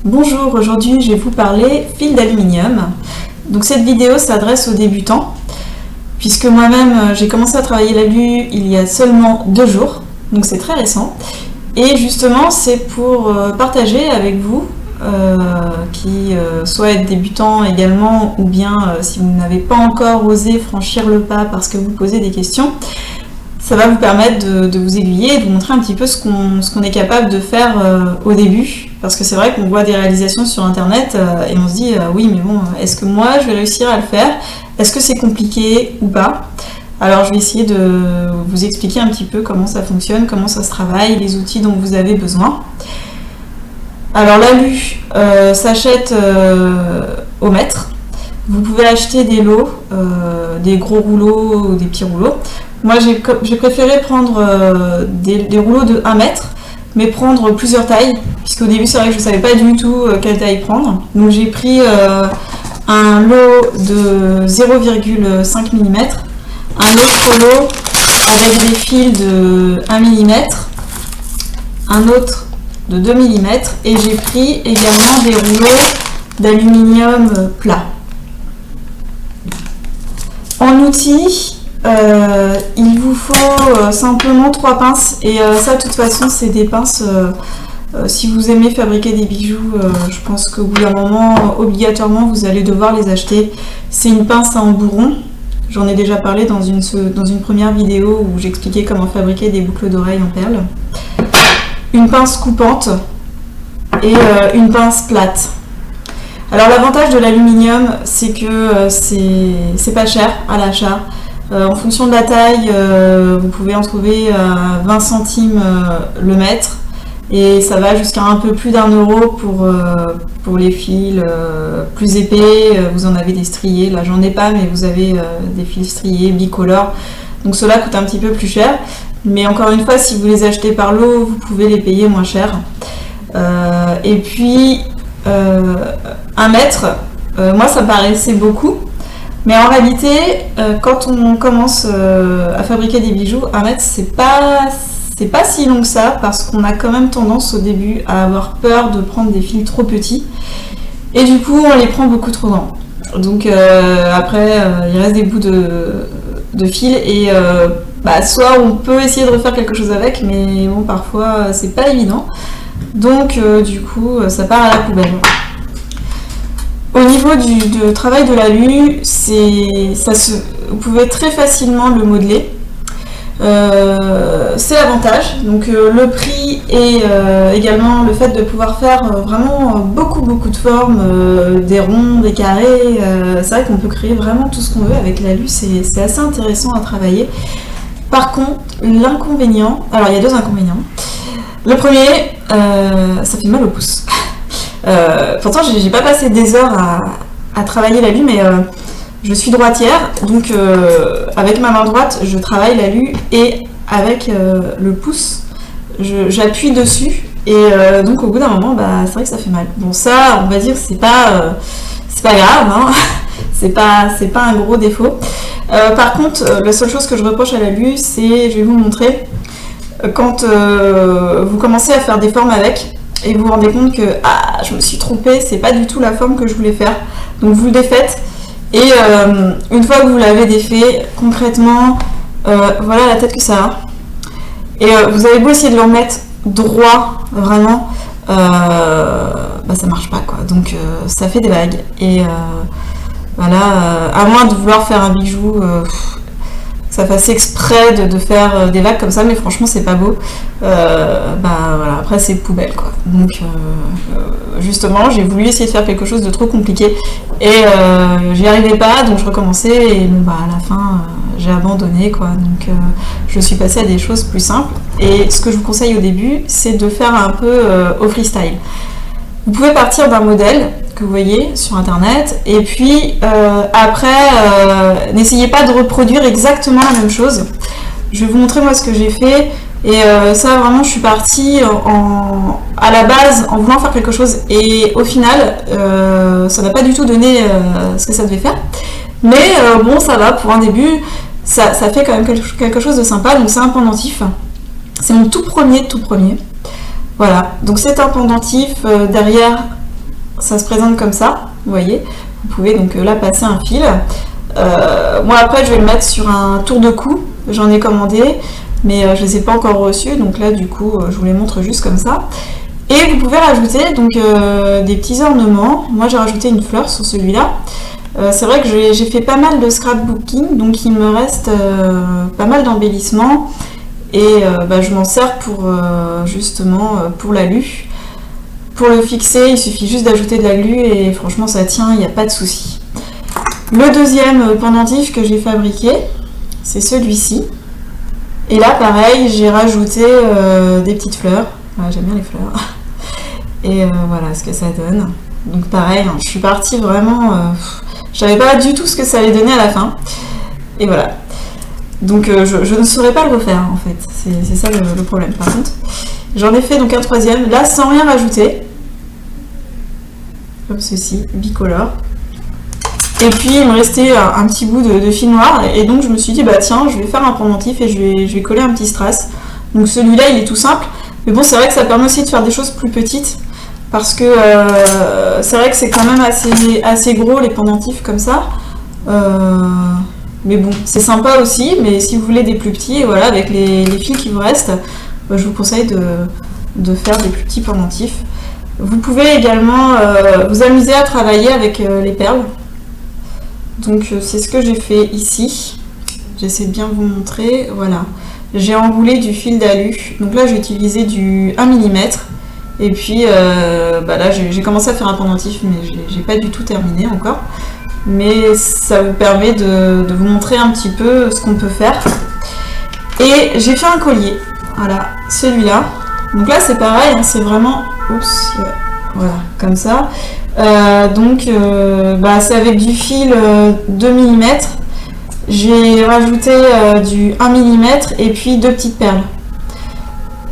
Bonjour, aujourd'hui je vais vous parler fil d'aluminium. Donc cette vidéo s'adresse aux débutants, puisque moi-même j'ai commencé à travailler l'alu il y a seulement 2 jours, donc c'est très récent. Et justement c'est pour partager avec vous, qui soit être débutant également, ou bien si vous n'avez pas encore osé franchir le pas parce que vous posez des questions, ça va vous permettre de vous aiguiller et de vous montrer un petit peu ce qu'on est capable de faire au début. Parce que c'est vrai qu'on voit des réalisations sur internet et on se dit oui mais bon, est-ce que moi je vais réussir à le faire? Est-ce que c'est compliqué ou pas? Alors je vais essayer de vous expliquer un petit peu comment ça fonctionne, comment ça se travaille, les outils dont vous avez besoin. Alors l'alu s'achète au mètre. Vous pouvez acheter des lots, des gros rouleaux ou des petits rouleaux. Moi j'ai préféré prendre des rouleaux de 1 mètre, mais prendre plusieurs tailles, puisqu'au début c'est vrai que je ne savais pas du tout quelle taille prendre. Donc j'ai pris un lot de 0,5 mm, un autre lot avec des fils de 1 mm, un autre de 2 mm, et j'ai pris également des rouleaux d'aluminium plat. En outils, il vous faut simplement 3 pinces, et ça de toute façon c'est des pinces, si vous aimez fabriquer des bijoux, je pense qu'au bout d'un moment obligatoirement vous allez devoir les acheter. C'est une pince à embouron, j'en ai déjà parlé dans une première vidéo où j'expliquais comment fabriquer des boucles d'oreilles en perles. Une pince coupante et une pince plate. Alors l'avantage de l'aluminium, c'est que c'est pas cher à l'achat. En fonction de la taille, vous pouvez en trouver à 20 centimes le mètre, et ça va jusqu'à un peu plus d'1 € pour les fils plus épais. Vous en avez des striés, là j'en ai pas, mais vous avez des fils striés bicolores, donc cela coûte un petit peu plus cher, mais encore une fois si vous les achetez par lot vous pouvez les payer moins cher. Et puis 1 mètre, moi ça me paraissait beaucoup. Mais en réalité, quand on commence à fabriquer des bijoux, 1 mètre, c'est pas si long que ça, parce qu'on a quand même tendance au début à avoir peur de prendre des fils trop petits. Et du coup, on les prend beaucoup trop grands. Donc après, il reste des bouts de fil, et soit on peut essayer de refaire quelque chose avec, mais bon, parfois, c'est pas évident. Donc du coup, ça part à la poubelle. Au niveau du travail de l'alu, vous pouvez très facilement le modeler. C'est l'avantage. Donc le prix et également le fait de pouvoir faire vraiment beaucoup de formes, des ronds, des carrés. C'est vrai qu'on peut créer vraiment tout ce qu'on veut avec l'alu, c'est assez intéressant à travailler. Par contre, l'inconvénient, alors il y a 2 inconvénients. Le premier, ça fait mal au pouce. Pourtant j'ai pas passé des heures à travailler l'alu, mais je suis droitière, donc avec ma main droite je travaille l'alu, et avec le pouce j'appuie dessus, et donc au bout d'un moment c'est vrai que ça fait mal. Bon, ça on va dire c'est pas grave, hein. c'est pas un gros défaut. Par contre, la seule chose que je reproche à l'alu, c'est, je vais vous montrer, quand vous commencez à faire des formes avec, et vous vous rendez compte que je me suis trompée, c'est pas du tout la forme que je voulais faire. Donc vous le défaites, et une fois que vous l'avez défait, concrètement, voilà la tête que ça a. Et vous avez beau essayer de le remettre droit, vraiment, ça marche pas, quoi. Donc ça fait des vagues. Et voilà, à moins de vouloir faire un bijou, ça fasse exprès de faire des vagues comme ça, mais franchement c'est pas beau. Voilà, après c'est poubelle, quoi. Donc justement j'ai voulu essayer de faire quelque chose de trop compliqué, et j'y arrivais pas, donc je recommençais, et à la fin j'ai abandonné, quoi. Donc je suis passée à des choses plus simples, et ce que je vous conseille au début, c'est de faire un peu au freestyle. Vous pouvez partir d'un modèle que vous voyez sur internet, et puis après n'essayez pas de reproduire exactement la même chose. Je vais vous montrer moi ce que j'ai fait, et ça vraiment je suis partie à la base en voulant faire quelque chose, et au final ça n'a pas du tout donné ce que ça devait faire, mais bon, ça va pour un début, ça fait quand même quelque chose de sympa. Donc c'est un pendentif, c'est mon tout premier. Voilà, donc c'est un pendentif, derrière ça se présente comme ça, vous voyez. Vous pouvez donc là passer un fil. Moi après je vais le mettre sur un tour de cou, j'en ai commandé, mais je les ai pas encore reçus, donc là du coup je vous les montre juste comme ça. Et vous pouvez rajouter donc des petits ornements. Moi j'ai rajouté une fleur sur celui-là. C'est vrai que j'ai fait pas mal de scrapbooking, donc il me reste pas mal d'embellissements et je m'en sers pour justement pour l'alu. Pour le fixer, il suffit juste d'ajouter de l'alu et franchement ça tient, il n'y a pas de souci. Le deuxième pendentif que j'ai fabriqué, c'est celui-ci. Et là pareil, j'ai rajouté des petites fleurs. J'aime bien les fleurs. Et voilà ce que ça donne. Donc pareil, hein, je suis partie vraiment... je savais pas du tout ce que ça allait donner à la fin. Et voilà. Donc je ne saurais pas le refaire en fait. C'est ça le problème. Par contre, j'en ai fait donc un troisième. Là, sans rien rajouter. Comme ceci, bicolore. Et puis il me restait un petit bout de fil noir. Et donc je me suis dit, bah tiens, je vais faire un pendentif et je vais coller un petit strass. Donc celui-là, il est tout simple. Mais bon, c'est vrai que ça permet aussi de faire des choses plus petites. Parce que c'est vrai que c'est quand même assez gros les pendentifs comme ça. Mais bon, c'est sympa aussi. Mais si vous voulez des plus petits, voilà, avec les fils qui vous restent, je vous conseille de faire des plus petits pendentifs. Vous pouvez également vous amuser à travailler avec les perles. Donc c'est ce que j'ai fait ici. J'essaie de bien vous montrer. Voilà. J'ai enroulé du fil d'alu. Donc là j'ai utilisé du 1 mm. Et puis là j'ai commencé à faire un pendentif, mais j'ai pas du tout terminé encore. Mais ça vous permet de vous montrer un petit peu ce qu'on peut faire. Et j'ai fait un collier. Voilà, celui-là. Donc là c'est pareil, hein, c'est vraiment... Oups, voilà, comme ça. C'est avec du fil 2 mm. J'ai rajouté du 1 mm et puis 2 petites perles.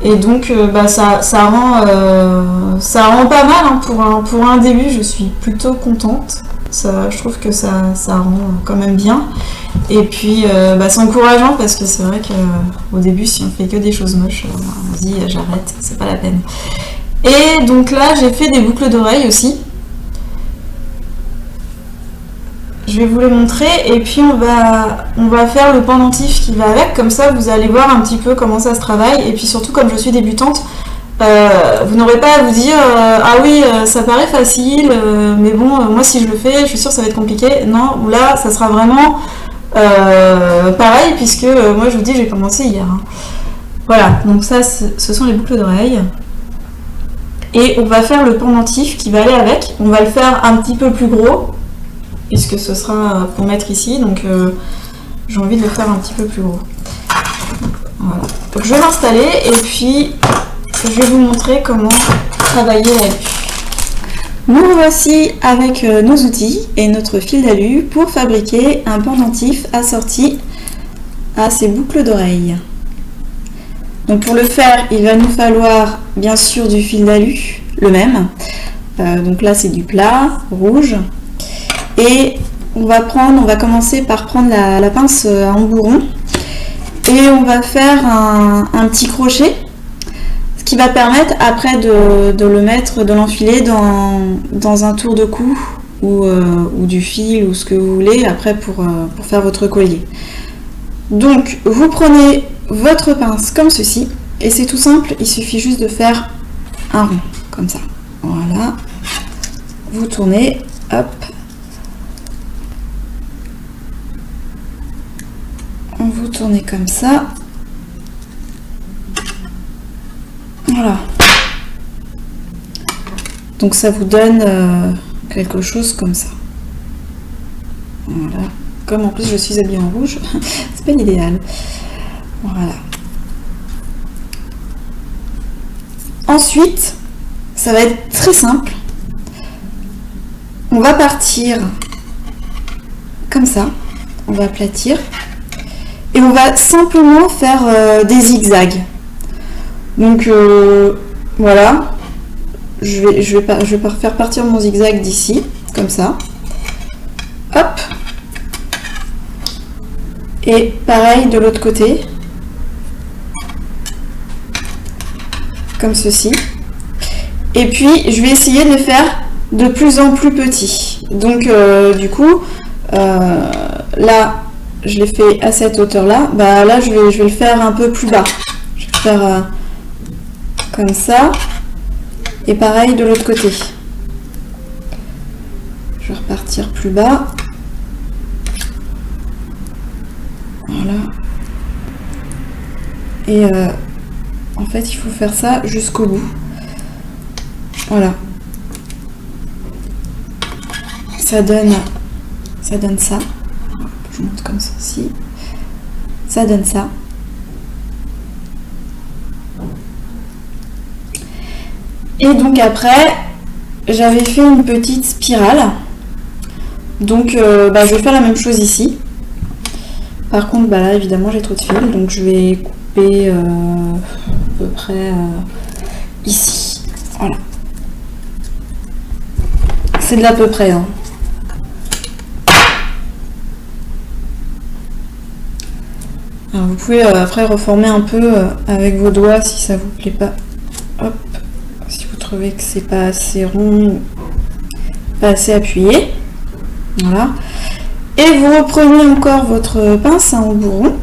Et donc ça rend pas mal hein, pour un début, je suis plutôt contente. Je trouve que ça rend quand même bien. Et puis c'est encourageant parce que c'est vrai qu'au début si on fait que des choses moches, on se dit j'arrête, c'est pas la peine. Et donc là j'ai fait des boucles d'oreilles aussi. Je vais vous les montrer et puis on va faire le pendentif qui va avec, comme ça vous allez voir un petit peu comment ça se travaille. Et puis surtout comme je suis débutante, vous n'aurez pas à vous dire ah oui ça paraît facile mais bon moi si je le fais je suis sûre que ça va être compliqué. Non, là ça sera vraiment pareil puisque moi je vous dis j'ai commencé hier. Hein. Voilà, donc ça ce sont les boucles d'oreilles. Et on va faire le pendentif qui va aller avec. On va le faire un petit peu plus gros puisque ce sera pour mettre ici, donc j'ai envie de le faire un petit peu plus gros. Voilà. Donc je vais l'installer et puis je vais vous montrer comment travailler l'alu. Nous voici avec nos outils et notre fil d'alu pour fabriquer un pendentif assorti à ces boucles d'oreilles. Donc pour le faire, il va nous falloir bien sûr du fil d'alu, le même. Donc là c'est du plat, rouge. Et on va commencer par prendre la pince à embourron et on va faire un petit crochet, ce qui va permettre après de le mettre, de l'enfiler dans un tour de cou ou du fil ou ce que vous voulez après pour faire votre collier. Donc vous prenez votre pince comme ceci et c'est tout simple, il suffit juste de faire un rond comme ça. Voilà, vous tournez, hop. Vous tournez comme ça. Voilà. Donc ça vous donne quelque chose comme ça. Voilà. Comme en plus je suis habillée en rouge, c'est pas l'idéal. Voilà. Ensuite, ça va être très simple. On va partir comme ça. On va aplatir. Et on va simplement faire des zigzags. Donc voilà, je vais faire partir mon zigzag d'ici, comme ça. Hop. Et pareil de l'autre côté. Comme ceci. Et puis je vais essayer de les faire de plus en plus petit. Donc du coup, là, je l'ai fait à cette hauteur-là. Bah là, je vais le faire un peu plus bas. Je vais le faire comme ça. Et pareil de l'autre côté. Je vais repartir plus bas. Voilà. Et en fait, il faut faire ça jusqu'au bout. Voilà. Ça donne ça. Je vous montre comme ceci. Ça donne ça. Et donc après, j'avais fait une petite spirale. Donc je vais faire la même chose ici. Par contre, là évidemment j'ai trop de fil, donc je vais couper à peu près ici. Voilà. C'est de l'à peu près. Hein. Alors, vous pouvez après reformer un peu avec vos doigts si ça vous plaît pas. Hop. Si vous trouvez que c'est pas assez rond, pas assez appuyé. Voilà. Et vous reprenez encore votre pince au bourron.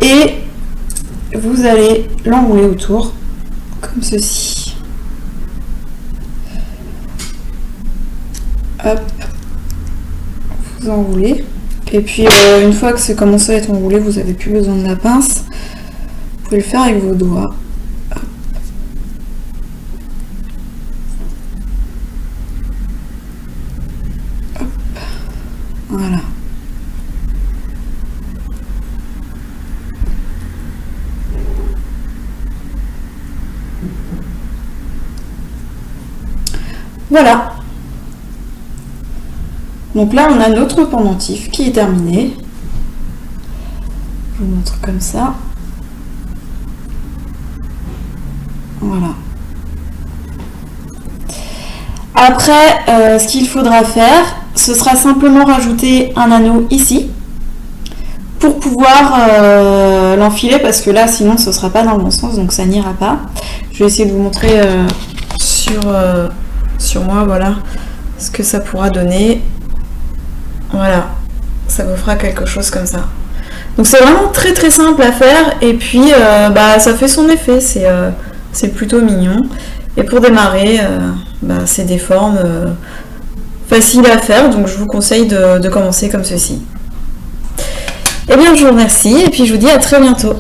Et vous allez l'enrouler autour, comme ceci. Hop. Vous enroulez. Et puis une fois que c'est commencé à être enroulé, vous n'avez plus besoin de la pince. Vous pouvez le faire avec vos doigts. Hop. Hop. Voilà. Voilà. Donc là, on a notre pendentif qui est terminé. Je vous montre comme ça. Voilà. Après, ce qu'il faudra faire, ce sera simplement rajouter un anneau ici pour pouvoir l'enfiler, parce que là, sinon, ce ne sera pas dans le bon sens, donc ça n'ira pas. Je vais essayer de vous montrer sur moi, voilà, ce que ça pourra donner. Voilà, ça vous fera quelque chose comme ça. Donc c'est vraiment très très simple à faire, et puis ça fait son effet, c'est plutôt mignon. Et pour démarrer, c'est des formes faciles à faire, donc je vous conseille de commencer comme ceci. Et bien je vous remercie, et puis je vous dis à très bientôt.